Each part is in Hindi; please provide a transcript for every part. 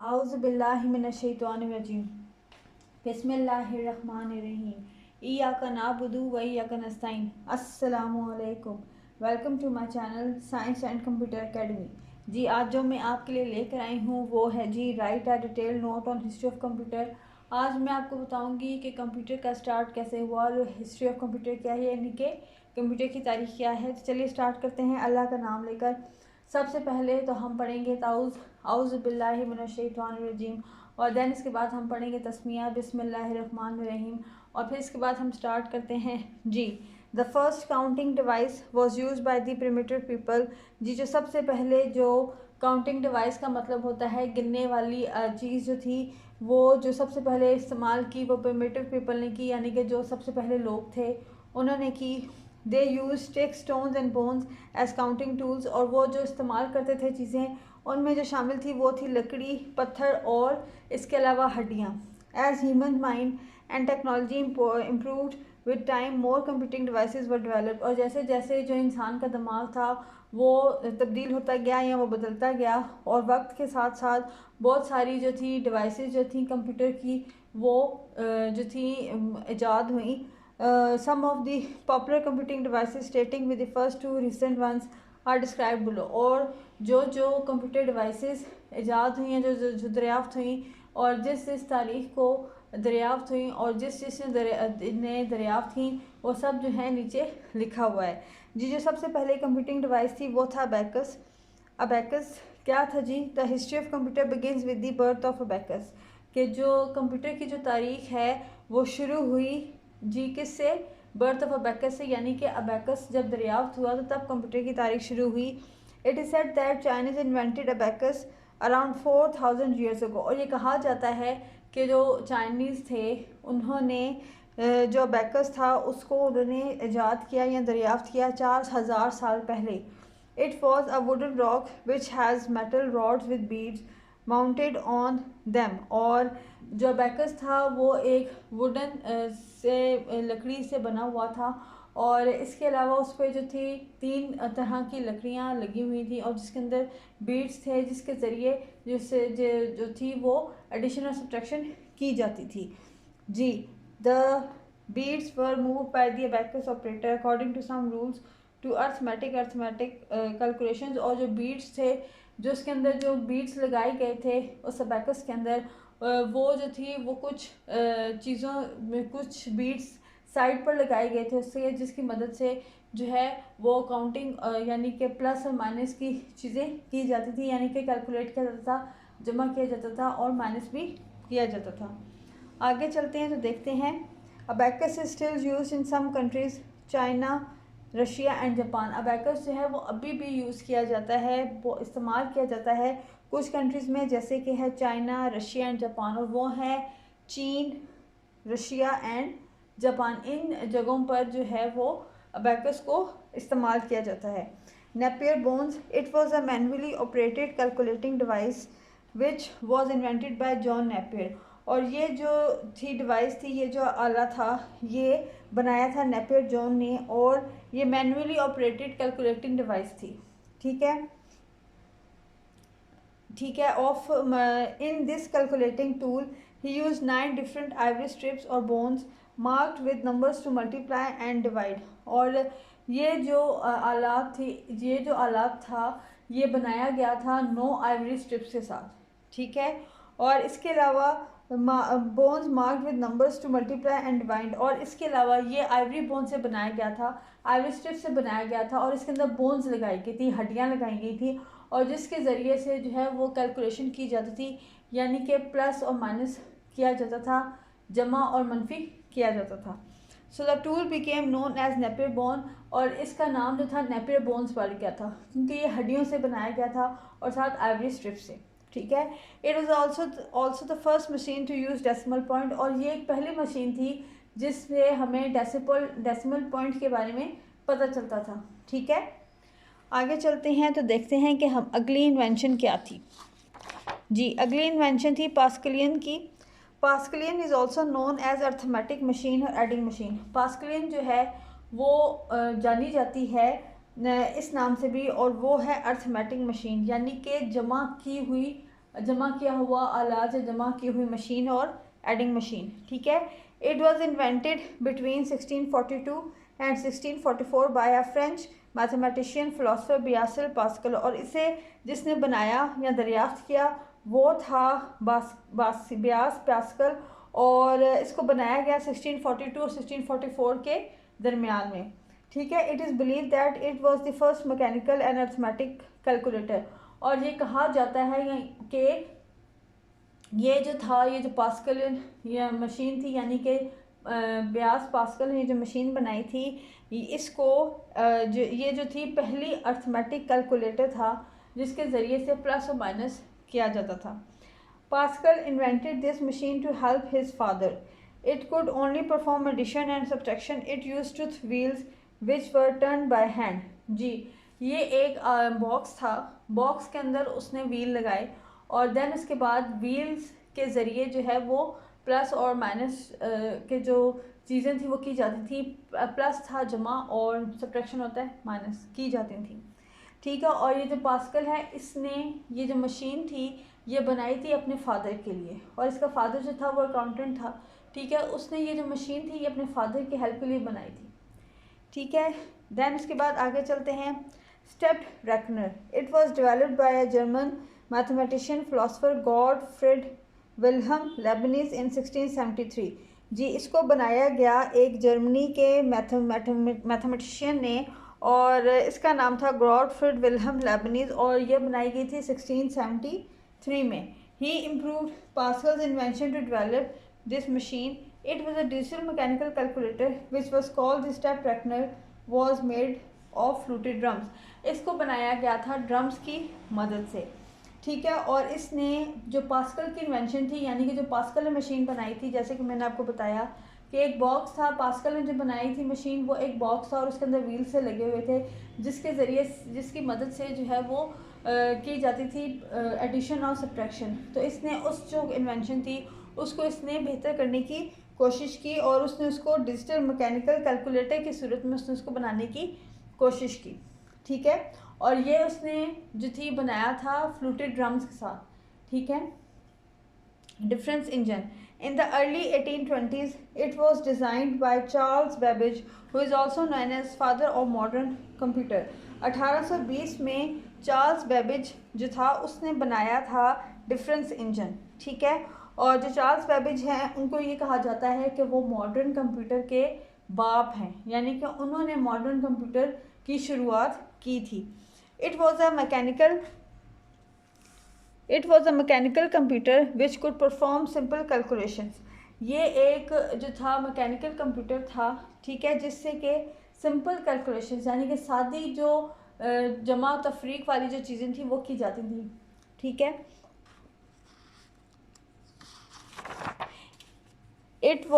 औज़ुबिल्लाहिमिनश्शैतानिर्रजीम बिस्मिल्लाहिर्रहमानिर्रहीम इय्याका नअबुदु व इय्याका नस्तईन। अस्सलामु अलैकुम। Welcome to my channel science and computer academy. जी, आज जो मैं आपके लिए लेकर आई हूँ वो है जी write a detail note on history of computer. आज मैं आपको बताऊंगी कि कंप्यूटर का स्टार्ट कैसे हुआ और हिस्ट्री ऑफ कंप्यूटर क्या है, यानी कि कंप्यूटर की तारीख क्या है। तो चलिए स्टार्ट करते हैं अल्लाह का नाम लेकर। सबसे पहले तो हम पढ़ेंगे औज़ुबिल्लाहि मिनश्शैतानिर्रजीम, और देन इसके बाद हम पढ़ेंगे तस्मिया बिस्मिल्लाहिर्रहमानिर्रहीम, और फिर इसके बाद हम स्टार्ट करते हैं जी। The first counting device was use by the primitive people. जी, जो सबसे पहले जो काउंटिंग डिवाइस का मतलब होता है गिनने वाली चीज़ जो थी, वो जो सबसे पहले इस्तेमाल की वो प्रिमिटिव पीपल ने की, यानी कि जो सबसे पहले लोग थे उन्होंने की। They use sticks stones and bones as counting tools, और वो जो इस्तेमाल करते थे चीज़ें उनमें जो शामिल थी वो थी लकड़ी, पत्थर और इसके अलावा हड्डियाँ। As human mind and technology improved with time more computing devices were developed, और जैसे जैसे जो इंसान का दिमाग था वो तब्दील होता गया या वो बदलता गया, और वक्त के साथ साथ बहुत सारी जो थी डिवाइसेस जो थी कंप्यूटर की वो जो थी ईजाद हुई। Some of the popular computing devices stating with the first two recent ones are described below। और जो जो कंप्यूटर डिवाइसेस ईजाद हुई हैं, जो दरियाफ्त हुई और जिस तारीख को दरियाफ्त हुई और जिसने दरियाफ्त की वो सब जो है नीचे लिखा हुआ है जी। जो सबसे पहले कंप्यूटिंग डिवाइस थी वो था अबैकस। अबैकस क्या था जी? The history of computer begins with the birth of abacus, कि जो कंप्यूटर की जो तारीख है वो शुरू हुई जी किससे? बर्थ ऑफ अबैकस से, यानी कि अबैकस जब दरियाफ्त हुआ तो तब कंप्यूटर की तारीख शुरू हुई। It is said that Chinese invented abacus around 4000 years ago, और ये कहा जाता है कि जो चाइनीज़ थे उन्होंने जो अबैकस था उसको उन्होंने ईजाद किया या दरियाफ्त किया 4000 साल पहले। It was a wooden rock which has metal rods with beads mounted on them, और जो अबैकस था वो एक वुडन से लकड़ी से बना हुआ था, और इसके अलावा उस पर जो थी 3 तरह की लकड़ियाँ लगी हुई थी और जिसके अंदर बीड्स थे, जिसके ज़रिए जिससे जो थी वो एडिशन और सब्ट्रैक्शन की जाती थी जी। The beads were move by the abacus operator according to some rules to arithmetic calculations, और जो बीड्स थे जो उसके अंदर जो बीड्स लगाए गए थे उस अबैकस के अंदर वो जो थी वो कुछ चीज़ों में कुछ बीड्स साइड पर लगाए गए थे उससे, जिसकी मदद से जो है वो काउंटिंग यानी कि प्लस और माइनस की चीज़ें की जाती थी, यानी कि कैलकुलेट किया जाता था, जमा किया जाता था और माइनस भी किया जाता था। आगे चलते हैं तो देखते हैं abacus is still use in some countries China, Russia and Japan. Abacus जो है वो अभी भी यूज़ किया जाता है, वो इस्तेमाल किया जाता है कुछ कंट्रीज़ में, जैसे कि है चाइना, रशिया एंड जापान, और वो है चीन, रशिया एंड जापान। इन जगहों पर जो है वो अबैकस को इस्तेमाल किया जाता है। Napier bones, it was a manually operated calculating device which was invented by John Napier, और ये जो थी डिवाइस थी, ये जो आला था ये बनाया था नेपियर जॉन ने, और ये मैनुअली ऑपरेटेड कैलकुलेटिंग डिवाइस थी। ठीक है of in this calculating tool he use 9 different ivory strips और bones marked with numbers to multiply and divide, और ये जो आलात थी, ये जो आलात था ये बनाया गया था 9 आइवरी स्ट्रिप्स के साथ। ठीक है, और इसके अलावा bones marked with numbers to multiply and divide, और इसके अलावा ये आइवरी बोन से बनाया गया था, आइवरी स्ट्रिप से बनाया गया था, और इसके अंदर बोन्स लगाई गई थी, हड्डियाँ लगाई गई थी, और जिसके ज़रिए से जो है वो कैलकुलेशन की जाती थी, यानी कि प्लस और माइनस किया जाता था, जमा और मनफी किया जाता था। So the tool became known as Napier bone, और इसका नाम जो था नेपियर बोन्स पड़ गया था क्योंकि ये हड्डियों से बनाया गया था और साथ आइवरी स्ट्रिप से। ठीक है, it was also the first machine to use decimal point, और ये एक पहली मशीन थी जिससे हमें डेसिमल पॉइंट के बारे में पता चलता था। ठीक है, आगे चलते हैं तो देखते हैं कि हम अगली इन्वेंशन क्या थी जी। अगली इन्वेंशन थी पास्कलियन की। Pascaline is also known as arithmetic machine और एडिंग मशीन। पास्कलियन जो है वो जानी जाती है इस नाम से भी, और वो है अर्थमेटिक मशीन, यानी कि जमा की हुई जमा किया हुआ आलात से जमा की हुई मशीन और एडिंग मशीन, ठीक है। It was invented between 1642 and 1644 by a French mathematician philosopher बियासल पास्कल, और इसे जिसने बनाया या दरियाफ्त किया वो था बियास पास्कल, और इसको बनाया गया 1642 और 1644 के दरमियान में, ठीक है। It is believe that it was the first mechanical and arithmetic calculator, और ये कहा जाता है कि ये जो था, ये जो पास्कल या मशीन थी, यानी कि ब्यास पास्कल ने जो मशीन बनाई थी, इसको ये जो थी पहली अर्थमेटिक कैलकुलेटर था जिसके ज़रिए से प्लस और माइनस किया जाता था। Pascal invented this machine to help his father. It could only perform addition and subtraction. It used tooth wheels which were turned by hand. जी, ये एक बॉक्स था, बॉक्स के अंदर उसने व्हील लगाए और देन उसके बाद व्हील्स के ज़रिए जो है वो प्लस और माइनस के जो चीज़ें थी वो की जाती थी। प्लस था जमा और सब्ट्रैक्शन होता है माइनस, की जाती थी, ठीक है। और ये जो पास्कल है, इसने ये जो मशीन थी ये बनाई थी अपने फादर के लिए, और इसका फादर जो था वो अकाउंटेंट था, ठीक है। उसने ये जो मशीन थी ये अपने फादर की हेल्प के लिए बनाई थी, ठीक है। देन इसके बाद आगे चलते हैं। Stepped reckoner, it was developed by a German mathematician philosopher Gottfried Wilhelm Leibniz in 1673। जी, इसको बनाया गया एक जर्मनी के मैथमेटिशियन ने, और इसका नाम था गॉटफ्रीड विल्हेम लेबनिज, और यह बनाई गई थी 1673 में। He improved Pascal's invention to develop this machine. It was a digital mechanical calculator which was called the step reckoner, was made of fluted drums. इसको बनाया गया था ड्रम्स की मदद से, ठीक है। और इसने जो पास्कल की इन्वेंशन थी, यानी कि जो पास्कल ने मशीन बनाई थी, जैसे कि मैंने आपको बताया कि एक बॉक्स था, पास्कल ने जो बनाई थी मशीन वो एक बॉक्स था और उसके अंदर व्हील से लगे हुए थे, जिसके ज़रिए जिसकी मदद से जो है वो की जाती थी एडिशन और सब्ट्रैक्शन। तो इसने उस जो इन्वेंशन थी उसको इसने बेहतर करने की कोशिश की, और उसने उसको डिजिटल मैकेनिकल कैलकुलेटर की सूरत में उसने उसको बनाने की कोशिश की, ठीक है। और ये उसने जो थी बनाया था फ्लूटेड ड्रम्स के साथ, ठीक है। Difference engine, in the early 1820s it was designed by Charles Babbage, who is also known as father of modern computer। 1820 में चार्ल्स बेबेज जो था उसने बनाया था डिफरेंस इंजन, ठीक है। और जो चार्ल्स बेबेज हैं उनको ये कहा जाता है कि वो मॉडर्न कंप्यूटर के बाप हैं, यानी कि उन्होंने मॉडर्न कंप्यूटर की शुरुआत की थी। It was a mechanical computer which could perform simple calculations। ये एक जो था मैकेनिकल कंप्यूटर था, ठीक है, जिससे कि सिंपल कैलकुलेशंस यानी कि सादी जो जमा तफरीक वाली जो चीज़ें थी वो की जाती थी, ठीक है। It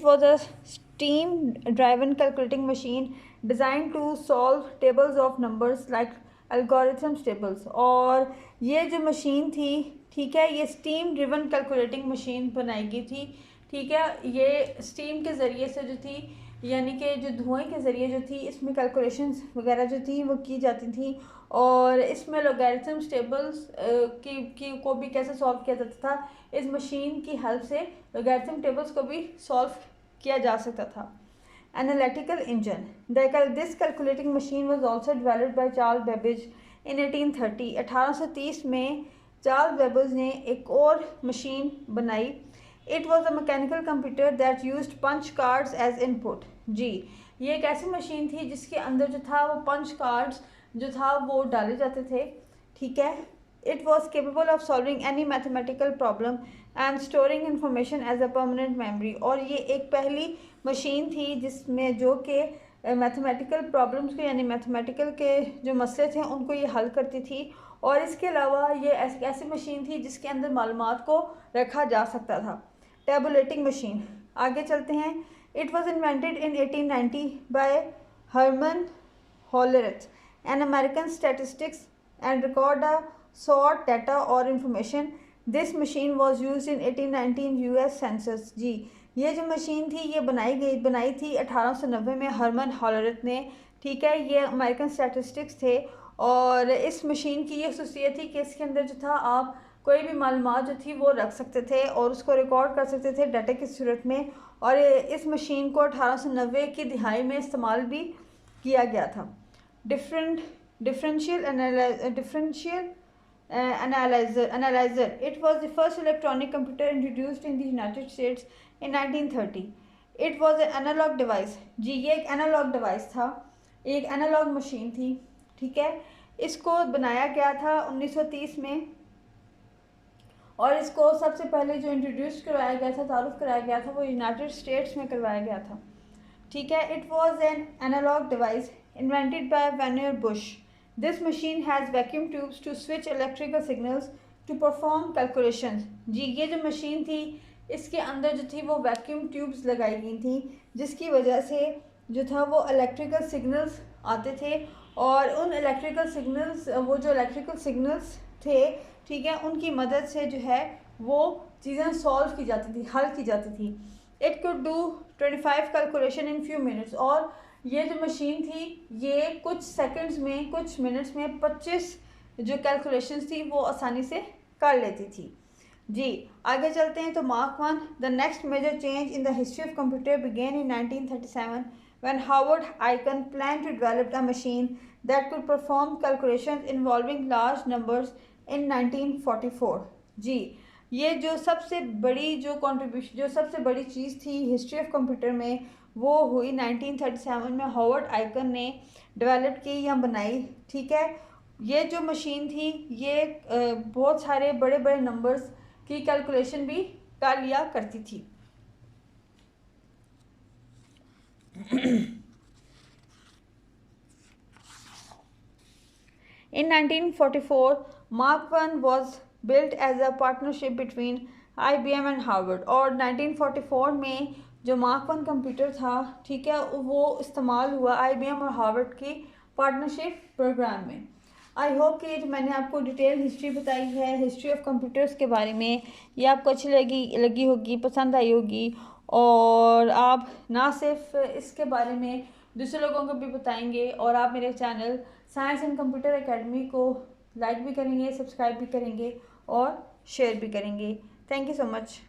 was a steam driven calculating machine designed to solve tables of numbers like algorithms tables। और ये जो मशीन थी, ठीक है, ये स्टीम ड्रिवन कैलकुलेटिंग मशीन बनाई गई थी, ठीक है। ये स्टीम के ज़रिए से जो थी, यानी कि जो धुएं के ज़रिए जो थी इसमें कैलकुलेशंस वगैरह जो थी वो की जाती थी, और इसमें लॉगरिथम्स टेबल्स की को भी कैसे सॉल्व किया जाता था, इस मशीन की हेल्प से लॉगरिथम टेबल्स को भी सॉल्व किया जा सकता था। Analytical engine, this calculating machine was also developed by Charles Babbage in 1830। 1830 में चार्ल्स बेबेज ने एक और मशीन बनाई। It was a mechanical computer that used punch cards as input. जी, ये एक ऐसी मशीन थी जिसके अंदर जो था वो पंच कार्ड्स जो था वो डाले जाते थे, ठीक है। It was capable of solving any mathematical problem and storing information as a permanent memory. और ये एक पहली मशीन थी जिसमें जो कि मैथमेटिकल प्रॉब्लम्स को, यानी मैथमेटिकल के जो मसले थे उनको ये हल करती थी। और इसके अलावा ये ऐसी मशीन थी जिसके अंदर मालूमात को रखा जा सकता था। टेबुलेटिंग मशीन, आगे चलते हैं। It was invented in 1890 by Herman Hollerith, an American statistics and record a sort data और information. This machine was use in 1819 US census. जी, ये जो मशीन थी ये बनाई थी 1890 में हर्मन हॉलरेथ ने, ठीक है। ये अमेरिकन स्टैटिस्टिक्स थे, और इस मशीन की ये खसूसियत थी कि इसके अंदर जो था आप कोई भी मालूमात जो थी वो रख सकते थे और उसको रिकॉर्ड कर सकते थे डाटा की सूरत में। और इस मशीन को 1890 की दिहाई में इस्तेमाल भी किया गया था। Differential analyzer. It was the first electronic computer introduced in the United States in 1930. It was an analog device. जी ये एक एनालॉग डिवाइस था, एक एनालॉग मशीन थी, ठीक है। इसको बनाया गया था 1930 में और इसको सबसे पहले जो इंट्रोड्यूस करवाया गया था, तारुफ कराया गया था, वो यूनाइटेड स्टेट्स में करवाया गया था, ठीक है। It was an analog device invented by Vannevar Bush. This machine has vacuum tubes to switch electrical signals to perform calculations. जी ये जो मशीन थी इसके अंदर जो थी वो वैक्यूम ट्यूब्स लगाई गई थी, जिसकी वजह से जो था वो इलेक्ट्रिकल सिग्नल्स आते थे और उन इलेक्ट्रिकल सिग्नल्स थे, ठीक है, उनकी मदद से जो है वो चीज़ें सॉल्व की जाती थी, हल की जाती थी। It could do 25 calculation in few minutes. और ये जो मशीन थी ये कुछ सेकंड्स में, कुछ मिनट्स में 25 जो कैलकुलेशंस थी वो आसानी से कर लेती थी। जी आगे चलते हैं। तो mark one, the next major change in the history of computer began in 1937 when Howard Aiken plan to develop a machine that could perform calculations involving large numbers in 1944। जी ये जो सबसे बड़ी जो कंट्रीब्यूशन, जो सबसे बड़ी चीज़ थी हिस्ट्री ऑफ कंप्यूटर में, वो हुई 1937 में हावर्ड आइकन ने डेवलप की या बनाई, ठीक है। ये जो मशीन थी ये बहुत सारे बड़े बड़े नंबर्स की कैलकुलेशन भी कर लिया करती थी। In 1944, Mark I was built as a partnership between IBM and Harvard। और 1944 में जो Mark I कंप्यूटर था, ठीक है, वो इस्तेमाल हुआ IBM और हार्वर्ड की पार्टनरशिप प्रोग्राम में। आई होप कि जो मैंने आपको डिटेल हिस्ट्री बताई है हिस्ट्री ऑफ कंप्यूटर्स के बारे में, ये आपको अच्छी लगी होगी, पसंद आई होगी और आप ना सिर्फ इसके बारे में दूसरे लोगों को भी बताएंगे और आप मेरे channel science and computer academy को लाइक भी करेंगे, सब्सक्राइब भी करेंगे और शेयर भी करेंगे। Thank you so much.